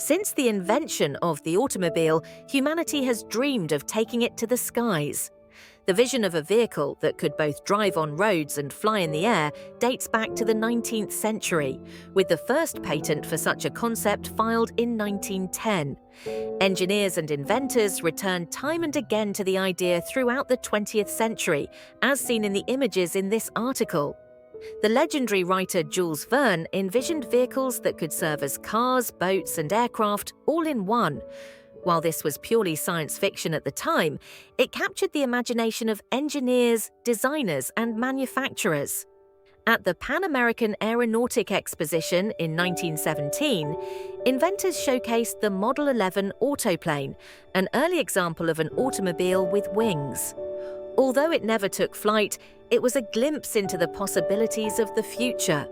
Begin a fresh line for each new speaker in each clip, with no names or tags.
Since the invention of the automobile, humanity has dreamed of taking it to the skies. The vision of a vehicle that could both drive on roads and fly in the air dates back to the 19th century, with the first patent for such a concept filed in 1910. Engineers and inventors returned time and again to the idea throughout the 20th century, as seen in the images in this article. The legendary writer Jules Verne envisioned vehicles that could serve as cars, boats, and aircraft all in one. While this was purely science fiction at the time, it captured the imagination of engineers, designers, and manufacturers. At the Pan-American Aeronautic Exposition in 1917, inventors showcased the Model 11 Autoplane, an early example of an automobile with wings. Although it never took flight, it was a glimpse into the possibilities of the future.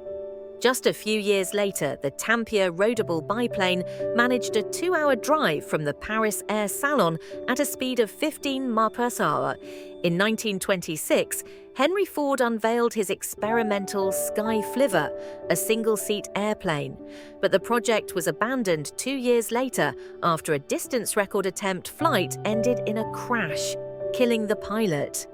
Just a few years later, the Tampere roadable biplane managed a 2-hour drive from the Paris Air Salon at a speed of 15 miles per hour. In 1926, Henry Ford unveiled his experimental Sky Flivver, a single-seat airplane. But the project was abandoned 2 years later after a distance record attempt flight ended in a crash, killing the pilot.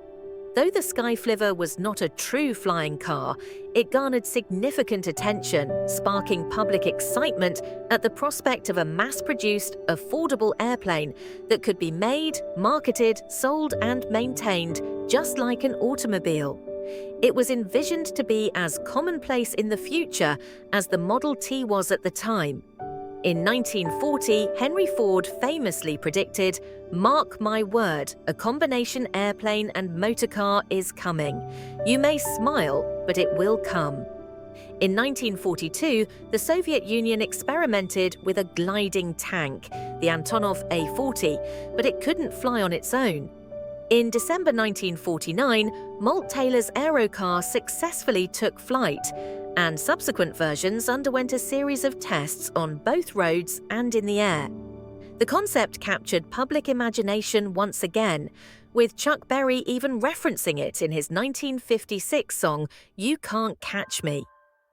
Though the Sky Flivver was not a true flying car, it garnered significant attention, sparking public excitement at the prospect of a mass-produced, affordable airplane that could be made, marketed, sold, and maintained just like an automobile. It was envisioned to be as commonplace in the future as the Model T was at the time. In 1940, Henry Ford famously predicted, "Mark my word, a combination airplane and motorcar is coming. You may smile, but it will come." In 1942, the Soviet Union experimented with a gliding tank, the Antonov A-40, but it couldn't fly on its own. In December 1949, Malt Taylor's Aerocar successfully took flight, and subsequent versions underwent a series of tests on both roads and in the air. The concept captured public imagination once again, with Chuck Berry even referencing it in his 1956 song, "You Can't Catch Me."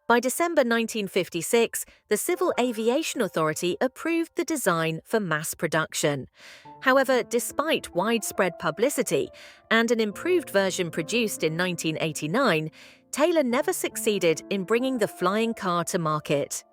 By December 1956, the Civil Aviation Authority approved the design for mass production. However, despite widespread publicity and an improved version produced in 1989, Taylor never succeeded in bringing the flying car to market.